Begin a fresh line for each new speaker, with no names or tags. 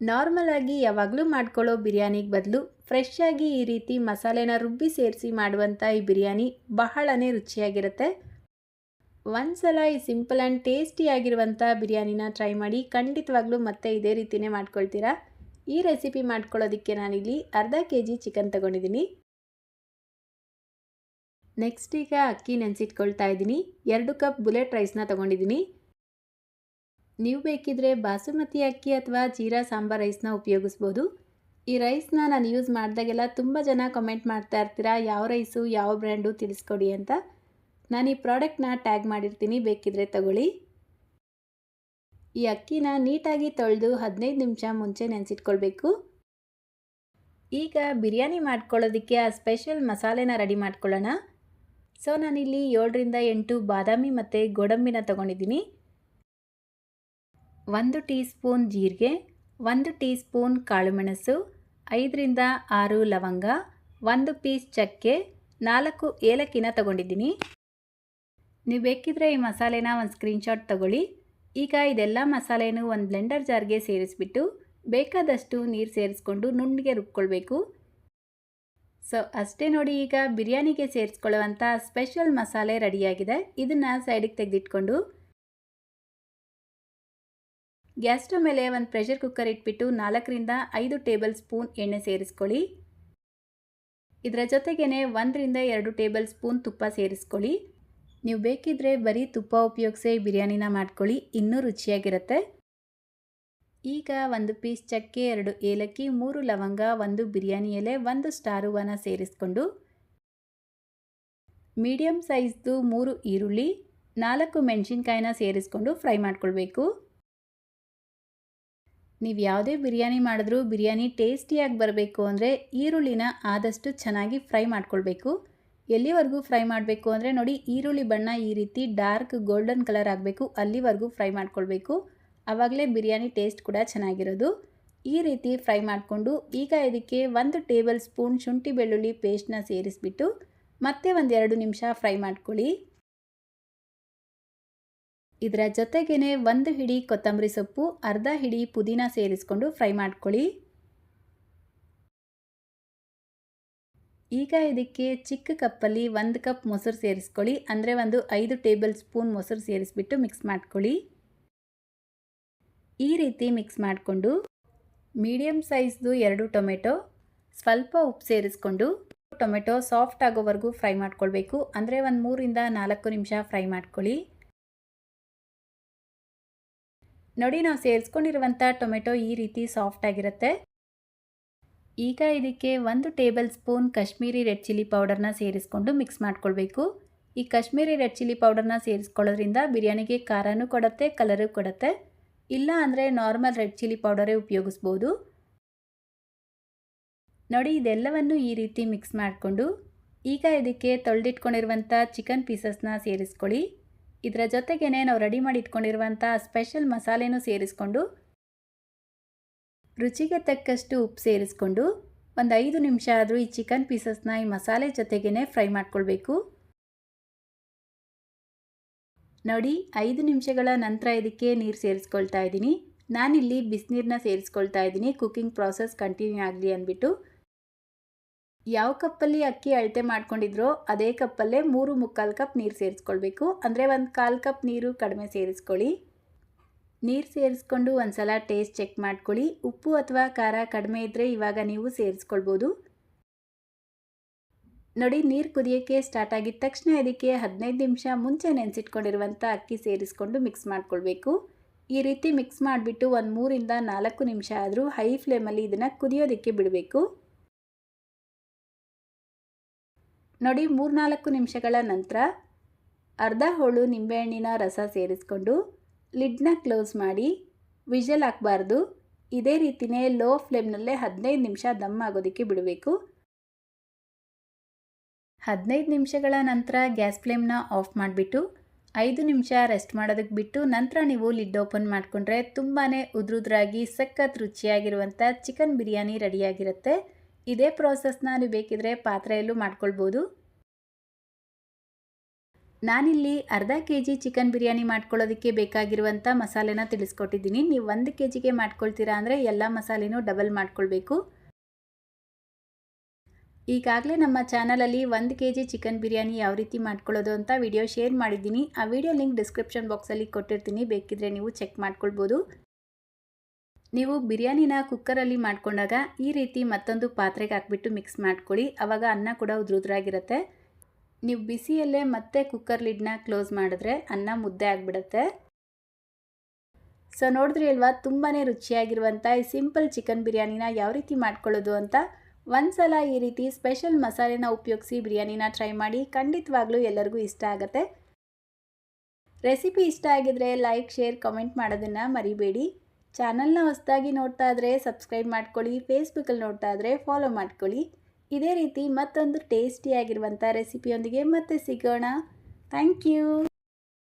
Normal ಆಗಿ ಯಾವಾಗಲೂ ಮಾಡ್ಕೊಳ್ಳೋ ಬಿರಿಯಾನಿಗೆ ಬದಲು ಫ್ರೆಶ್ ಆಗಿ ಈ ರೀತಿ ಮಸಾಲೆನ ರುಬ್ಬಿ ಸೇರಿಸಿ ಮಾಡುವಂಥ ಈ ಬಿರಿಯಾನಿ ಬಹಳನೇ ರುಚಿಯಾಗಿರುತ್ತೆ. ಒಂದ್ಸಲ ಈ ಸಿಂಪಲ್ ಆ್ಯಂಡ್ ಟೇಸ್ಟಿ ಆಗಿರುವಂಥ ಬಿರಿಯಾನಿನ ಟ್ರೈ ಮಾಡಿ, ಖಂಡಿತವಾಗ್ಲೂ ಮತ್ತೆ ಇದೇ ರೀತಿಯೇ ಮಾಡ್ಕೊಳ್ತೀರಾ. ಈ ರೆಸಿಪಿ ಮಾಡ್ಕೊಳ್ಳೋದಕ್ಕೆ ನಾನಿಲ್ಲಿ ಅರ್ಧ ಕೆಜಿ ಚಿಕನ್ ತೊಗೊಂಡಿದ್ದೀನಿ. ನೆಕ್ಸ್ಟ್ ಈಗ ಅಕ್ಕಿ ನೆನೆಸಿಟ್ಕೊಳ್ತಾ ಇದ್ದೀನಿ. 2 ಕಪ್ ಬುಲೆಟ್ ರೈಸ್ನ ತೊಗೊಂಡಿದ್ದೀನಿ. ನೀವು ಬೇಕಿದ್ರೆ ಬಾಸುಮತಿ ಅಕ್ಕಿ ಅಥವಾ ಜೀರಾ ಸಾಂಬಾರ್ ರೈಸ್ನ ಉಪಯೋಗಿಸ್ಬೋದು. ಈ ರೈಸ್ನ ನಾನು ಯೂಸ್ ಮಾಡಿದಾಗೆಲ್ಲ ತುಂಬ ಜನ ಕಮೆಂಟ್ ಮಾಡ್ತಾ ಇರ್ತೀರಾ, ಯಾವ ರೈಸು ಯಾವ ಬ್ರ್ಯಾಂಡು ತಿಳಿಸ್ಕೊಡಿ ಅಂತ. ನಾನು ಈ ಪ್ರಾಡಕ್ಟ್ನ ಟ್ಯಾಗ್ ಮಾಡಿರ್ತೀನಿ, ಬೇಕಿದ್ರೆ ತಗೊಳ್ಳಿ. ಈ ಅಕ್ಕಿನ ನೀಟಾಗಿ ತೊಳೆದು 15 ನಿಮಿಷ ಮುಂಚೆ ನೆನೆಸಿಟ್ಕೊಳ್ಬೇಕು. ಈಗ ಬಿರಿಯಾನಿ ಮಾಡ್ಕೊಳ್ಳೋದಕ್ಕೆ ಆ ಸ್ಪೆಷಲ್ ಮಸಾಲೆನ ರೆಡಿ ಮಾಡ್ಕೊಳ್ಳೋಣ. ಸೊ ನಾನಿಲ್ಲಿ 7 ರಿಂದ 8 ಬಾದಾಮಿ ಮತ್ತು ಗೋಡಂಬಿನ ತೊಗೊಂಡಿದ್ದೀನಿ. 1 ಟೀ ಸ್ಪೂನ್ ಜೀರಿಗೆ, 1 ಟೀ ಸ್ಪೂನ್ ಕಾಳುಮೆಣಸು, 5 ರಿಂದ 6 ಲವಂಗ, 1 ಪೀಸ್ ಚಕ್ಕೆ, 4 ಏಲಕ್ಕಿನ ತೊಗೊಂಡಿದ್ದೀನಿ. ನೀವು ಬೇಕಿದ್ರೆ ಈ ಮಸಾಲೆನ ಒಂದು ಸ್ಕ್ರೀನ್ಶಾಟ್ ತೊಗೊಳ್ಳಿ. ಈಗ ಇದೆಲ್ಲ ಮಸಾಲೆನೂ ಒಂದು ಬ್ಲೆಂಡರ್ ಜಾರ್ಗೆ ಸೇರಿಸ್ಬಿಟ್ಟು ಬೇಕಾದಷ್ಟು ನೀರು ಸೇರಿಸ್ಕೊಂಡು ನುಣ್ಣಗೆ ರುಬ್ಕೊಳ್ಬೇಕು. ಸೊ ಅಷ್ಟೇ ನೋಡಿ, ಈಗ ಬಿರಿಯಾನಿಗೆ ಸೇರಿಸ್ಕೊಳ್ಳುವಂಥ ಸ್ಪೆಷಲ್ ಮಸಾಲೆ ರೆಡಿಯಾಗಿದೆ. ಇದನ್ನು ಸೈಡಿಗೆ ತೆಗೆದಿಟ್ಕೊಂಡು ಗ್ಯಾಸ್ ಸ್ಟವ್ ಮೇಲೆ ಒಂದು ಪ್ರೆಷರ್ ಕುಕ್ಕರ್ ಇಟ್ಬಿಟ್ಟು 4 ರಿಂದ 5 ಟೇಬಲ್ ಸ್ಪೂನ್ ಎಣ್ಣೆ ಸೇರಿಸ್ಕೊಳ್ಳಿ. ಇದರ ಜೊತೆಗೇ 1 ರಿಂದ 2 ಟೇಬಲ್ ಸ್ಪೂನ್ ತುಪ್ಪ ಸೇರಿಸ್ಕೊಳ್ಳಿ. ನೀವು ಬೇಕಿದ್ರೆ ಬರೀ ತುಪ್ಪ ಉಪಯೋಗಿಸಿ ಬಿರಿಯಾನಿನ ಮಾಡ್ಕೊಳ್ಳಿ, ಇನ್ನೂ ರುಚಿಯಾಗಿರುತ್ತೆ. ಈಗ 1 ಪೀಸ್ ಚಕ್ಕೆ, 2 ಏಲಕ್ಕಿ, 3 ಲವಂಗ, 1 ಬಿರಿಯಾನಿ ಎಲೆ, 1 ಸ್ಟಾರ್ ಹೂವನ ಸೇರಿಸ್ಕೊಂಡು ಮೀಡಿಯಂ ಸೈಜ್ದು 3 ಈರುಳ್ಳಿ, 4 ಮೆಣಸಿನ್ಕಾಯಿನ ಸೇರಿಸ್ಕೊಂಡು ಫ್ರೈ ಮಾಡ್ಕೊಳ್ಬೇಕು. ನೀವು ಯಾವುದೇ ಬಿರಿಯಾನಿ ಮಾಡಿದ್ರೂ ಬಿರಿಯಾನಿ ಟೇಸ್ಟಿಯಾಗಿ ಬರಬೇಕು ಅಂದರೆ ಈರುಳ್ಳಿನ ಆದಷ್ಟು ಚೆನ್ನಾಗಿ ಫ್ರೈ ಮಾಡ್ಕೊಳ್ಬೇಕು. ಎಲ್ಲಿವರೆಗೂ ಫ್ರೈ ಮಾಡಬೇಕು ಅಂದರೆ ನೋಡಿ, ಈರುಳ್ಳಿ ಬಣ್ಣ ಈ ರೀತಿ ಡಾರ್ಕ್ ಗೋಲ್ಡನ್ ಕಲರ್ ಆಗಬೇಕು, ಅಲ್ಲಿವರೆಗೂ ಫ್ರೈ ಮಾಡ್ಕೊಳ್ಬೇಕು. ಆವಾಗಲೇ ಬಿರಿಯಾನಿ ಟೇಸ್ಟ್ ಕೂಡ ಚೆನ್ನಾಗಿರೋದು. ಈ ರೀತಿ ಫ್ರೈ ಮಾಡಿಕೊಂಡು ಈಗ ಇದಕ್ಕೆ 1 ಟೇಬಲ್ ಸ್ಪೂನ್ ಶುಂಠಿ ಬೆಳ್ಳುಳ್ಳಿ ಪೇಸ್ಟ್ನ ಸೇರಿಸ್ಬಿಟ್ಟು ಮತ್ತೆ 1-2 ನಿಮಿಷ ಫ್ರೈ ಮಾಡ್ಕೊಳ್ಳಿ. ಇದರ ಜೊತೆಗೇ 1 ಹಿಡಿ ಕೊತ್ತಂಬರಿ ಸೊಪ್ಪು, ಅರ್ಧ ಹಿಡಿ ಪುದೀನ ಸೇರಿಸ್ಕೊಂಡು ಫ್ರೈ ಮಾಡ್ಕೊಳ್ಳಿ. ಈಗ ಇದಕ್ಕೆ ಚಿಕ್ಕ ಕಪ್ಪಲ್ಲಿ 1 ಕಪ್ ಮೊಸರು ಸೇರಿಸ್ಕೊಳ್ಳಿ, ಅಂದರೆ 5 ಟೇಬಲ್ ಸ್ಪೂನ್ ಮೊಸರು ಸೇರಿಸ್ಬಿಟ್ಟು ಮಿಕ್ಸ್ ಮಾಡ್ಕೊಳ್ಳಿ. ಈ ರೀತಿ ಮಿಕ್ಸ್ ಮಾಡಿಕೊಂಡು ಮೀಡಿಯಂ ಸೈಜ್ದು 2 ಟೊಮೆಟೊ, ಸ್ವಲ್ಪ ಉಪ್ಪು ಸೇರಿಸ್ಕೊಂಡು ಟೊಮೆಟೊ ಸಾಫ್ಟ್ ಆಗೋವರೆಗೂ ಫ್ರೈ ಮಾಡ್ಕೊಳ್ಬೇಕು, ಅಂದರೆ 3 ರಿಂದ 4 ನಿಮಿಷ ಫ್ರೈ ಮಾಡ್ಕೊಳ್ಳಿ. ನೋಡಿ, ನಾವು ಸೇರಿಸ್ಕೊಂಡಿರುವಂಥ ಟೊಮೆಟೊ ಈ ರೀತಿ ಸಾಫ್ಟ್ ಆಗಿರುತ್ತೆ. ಈಗ ಇದಕ್ಕೆ 1 tablespoon Kashmiri red chilli ಪೌಡರ್ನ ಸೇರಿಸ್ಕೊಂಡು ಮಿಕ್ಸ್ ಮಾಡ್ಕೊಳ್ಬೇಕು. ಈ ಕಾಶ್ಮೀರಿ ರೆಡ್ ಚಿಲ್ಲಿ ಪೌಡರ್ನ ಸೇರಿಸ್ಕೊಳ್ಳೋದ್ರಿಂದ ಬಿರಿಯಾನಿಗೆ ಖಾರನೂ ಕೊಡುತ್ತೆ, ಕಲರು ಕೊಡುತ್ತೆ. ಇಲ್ಲ ಅಂದರೆ ನಾರ್ಮಲ್ ರೆಡ್ ಚಿಲ್ಲಿ ಪೌಡರೇ ಉಪಯೋಗಿಸ್ಬೋದು. ನೋಡಿ, ಇದೆಲ್ಲವನ್ನು ಈ ರೀತಿ ಮಿಕ್ಸ್ ಮಾಡಿಕೊಂಡು ಈಗ ಇದಕ್ಕೆ ತೊಳೆದಿಟ್ಕೊಂಡಿರುವಂಥ ಚಿಕನ್ ಪೀಸಸ್ನ ಸೇರಿಸ್ಕೊಳ್ಳಿ. ಇದರ ಜೊತೆಗೇ ನಾವು ರೆಡಿ ಮಾಡಿ ಇಟ್ಕೊಂಡಿರುವಂಥ ಸ್ಪೆಷಲ್ ಮಸಾಲೆನೂ ಸೇರಿಸ್ಕೊಂಡು ರುಚಿಗೆ ತಕ್ಕಷ್ಟು ಉಪ್ಪು ಸೇರಿಸ್ಕೊಂಡು 5 ನಿಮಿಷ ಆದರೂ ಈ ಚಿಕನ್ ಪೀಸಸ್ನ ಈ ಮಸಾಲೆ ಜೊತೆಗೇ ಫ್ರೈ ಮಾಡ್ಕೊಳ್ಬೇಕು. ನೋಡಿ, 5 ನಿಮಿಷಗಳ ನಂತರ ಇದಕ್ಕೆ ನೀರು ಸೇರಿಸ್ಕೊಳ್ತಾ ಇದ್ದೀನಿ. ನಾನಿಲ್ಲಿ ಬಿಸಿನೀರನ್ನ ಸೇರಿಸ್ಕೊಳ್ತಾ ಇದ್ದೀನಿ, ಕುಕ್ಕಿಂಗ್ ಪ್ರಾಸೆಸ್ ಕಂಟಿನ್ಯೂ ಆಗಲಿ ಅಂದ್ಬಿಟ್ಟು. ಯಾವ ಕಪ್ಪಲ್ಲಿ ಅಕ್ಕಿ ಅಳತೆ ಮಾಡ್ಕೊಂಡಿದ್ರೋ ಅದೇ ಕಪ್ಪಲ್ಲೇ 3 ಕಪ್ ನೀರು ಸೇರಿಸ್ಕೊಳ್ಬೇಕು, ಅಂದರೆ 1/4 ಕಪ್ ನೀರು ಕಡಿಮೆ ಸೇರಿಸ್ಕೊಳ್ಳಿ. ನೀರು ಸೇರಿಸ್ಕೊಂಡು ಒಂದು ಸಲ ಟೇಸ್ಟ್ ಚೆಕ್ ಮಾಡ್ಕೊಳ್ಳಿ. ಉಪ್ಪು ಅಥವಾ ಖಾರ ಕಡಿಮೆ ಇದ್ದರೆ ಇವಾಗ ನೀವು ಸೇರಿಸ್ಕೊಳ್ಬೋದು. ನೋಡಿ, ನೀರು ಕುದಿಯೋಕ್ಕೆ ಸ್ಟಾರ್ಟ್ ಆಗಿದ ತಕ್ಷಣ ಇದಕ್ಕೆ 15 ನಿಮಿಷ ಮುಂಚೆ ನೆನೆಸಿಟ್ಕೊಂಡಿರುವಂಥ ಅಕ್ಕಿ ಸೇರಿಸ್ಕೊಂಡು ಮಿಕ್ಸ್ ಮಾಡ್ಕೊಳ್ಬೇಕು. ಈ ರೀತಿ ಮಿಕ್ಸ್ ಮಾಡಿಬಿಟ್ಟು 3 ರಿಂದ 4 ನಿಮಿಷ ಆದರೂ ಹೈ ಫ್ಲೇಮಲ್ಲಿ ಇದನ್ನು ಕುದಿಯೋದಕ್ಕೆ ಬಿಡಬೇಕು. ನೋಡಿ, 3-4 ನಿಮಿಷಗಳ ನಂತರ ಅರ್ಧ ಹೋಳು ನಿಂಬೆಹಣ್ಣಿನ ರಸ ಸೇರಿಸ್ಕೊಂಡು ಲಿಡ್ನ ಕ್ಲೋಸ್ ಮಾಡಿ ವಿಷಲ್ ಹಾಕಬಾರ್ದು. ಇದೇ ರೀತಿಯೇ ಲೋ ಫ್ಲೇಮ್ನಲ್ಲೇ 15 ನಿಮಿಷ ದಮ್ ಆಗೋದಕ್ಕೆ ಬಿಡಬೇಕು. 15 ನಿಮಿಷಗಳ ನಂತರ ಗ್ಯಾಸ್ ಫ್ಲೇಮ್ನ ಆಫ್ ಮಾಡಿಬಿಟ್ಟು 5 ನಿಮಿಷ ರೆಸ್ಟ್ ಮಾಡೋದಕ್ಕೆ ಬಿಟ್ಟು ನಂತರ ನೀವು ಲಿಡ್ ಓಪನ್ ಮಾಡಿಕೊಂಡ್ರೆ ತುಂಬಾ ಉದ್ರುದ್ರಾಗಿ ಸಖತ್ ರುಚಿಯಾಗಿರುವಂಥ ಚಿಕನ್ ಬಿರಿಯಾನಿ ರೆಡಿಯಾಗಿರುತ್ತೆ. ಇದೇ ಪ್ರಾಸೆಸ್ನ ನೀವು ಬೇಕಿದ್ರೆ ಪಾತ್ರೆಯಲ್ಲೂ ಮಾಡ್ಕೊಳ್ಬೋದು. ನಾನಿಲ್ಲಿ ಅರ್ಧ ಕೆಜಿ ಚಿಕನ್ ಬಿರಿಯಾನಿ ಮಾಡ್ಕೊಳ್ಳೋದಕ್ಕೆ ಬೇಕಾಗಿರುವಂಥ ಮಸಾಲೆನ ತಿಳಿಸ್ಕೊಟ್ಟಿದ್ದೀನಿ. ನೀವು 1 ಕೆಜಿಗೆ ಮಾಡ್ಕೊಳ್ತೀರಾ ಅಂದರೆ ಎಲ್ಲ ಮಸಾಲೆನೂ ಡಬಲ್ ಮಾಡ್ಕೊಳ್ಬೇಕು. ಈಗಾಗಲೇ ನಮ್ಮ ಚಾನಲಲ್ಲಿ 1 ಕೆಜಿ ಚಿಕನ್ ಬಿರಿಯಾನಿ ಯಾವ ರೀತಿ ಮಾಡ್ಕೊಳ್ಳೋದು ಅಂತ ವಿಡಿಯೋ ಶೇರ್ ಮಾಡಿದ್ದೀನಿ. ಆ ವಿಡಿಯೋ ಲಿಂಕ್ ಡಿಸ್ಕ್ರಿಪ್ಷನ್ ಬಾಕ್ಸಲ್ಲಿ ಕೊಟ್ಟಿರ್ತೀನಿ, ಬೇಕಿದ್ರೆ ನೀವು ಚೆಕ್ ಮಾಡ್ಕೊಳ್ಬೋದು. ನೀವು ಬಿರಿಯಾನಿನ ಕುಕ್ಕರಲ್ಲಿ ಮಾಡ್ಕೊಂಡಾಗ ಈ ರೀತಿ ಮತ್ತೊಂದು ಪಾತ್ರೆಗೆ ಹಾಕ್ಬಿಟ್ಟು ಮಿಕ್ಸ್ ಮಾಡ್ಕೊಳ್ಳಿ. ಆವಾಗ ಅನ್ನ ಕೂಡ ಉದುರುದ್ರಾಗಿರುತ್ತೆ. ನೀವು ಬಿಸಿಯಲ್ಲೇ ಮತ್ತೆ ಕುಕ್ಕರ್ ಲಿಡ್ನ ಕ್ಲೋಸ್ ಮಾಡಿದ್ರೆ ಅನ್ನ ಮುದ್ದೆ ಆಗಿಬಿಡುತ್ತೆ. ಸೊ ನೋಡಿದ್ರಿ ಅಲ್ವಾ, ತುಂಬಾ ರುಚಿಯಾಗಿರುವಂಥ ಈ ಸಿಂಪಲ್ ಚಿಕನ್ ಬಿರಿಯಾನಿನ ಯಾವ ರೀತಿ ಮಾಡ್ಕೊಳ್ಳೋದು ಅಂತ. ಒಂದ್ಸಲ ಈ ರೀತಿ ಸ್ಪೆಷಲ್ ಮಸಾಲೆನ ಉಪಯೋಗಿಸಿ ಬಿರಿಯಾನಿನ ಟ್ರೈ ಮಾಡಿ, ಖಂಡಿತವಾಗ್ಲೂ ಎಲ್ಲರಿಗೂ ಇಷ್ಟ ಆಗುತ್ತೆ. ರೆಸಿಪಿ ಇಷ್ಟ ಆಗಿದ್ರೆ ಲೈಕ್, ಶೇರ್, ಕಮೆಂಟ್ ಮಾಡೋದನ್ನು ಮರಿಬೇಡಿ. ಚಾನಲ್ನ ಹೊಸದಾಗಿ ನೋಡ್ತಾ ಇದ್ರೆ ಸಬ್ಸ್ಕ್ರೈಬ್ ಮಾಡ್ಕೊಳ್ಳಿ, ಫೇಸ್ಬುಕ್ಕಲ್ಲಿ ನೋಡ್ತಾ ಇದ್ರೆ ಫಾಲೋ ಮಾಡ್ಕೊಳ್ಳಿ. ಇದೇ ರೀತಿ ಮತ್ತೊಂದು ಟೇಸ್ಟಿಯಾಗಿರುವಂಥ ರೆಸಿಪಿಯೊಂದಿಗೆ ಮತ್ತೆ ಸಿಗೋಣ. Thank you.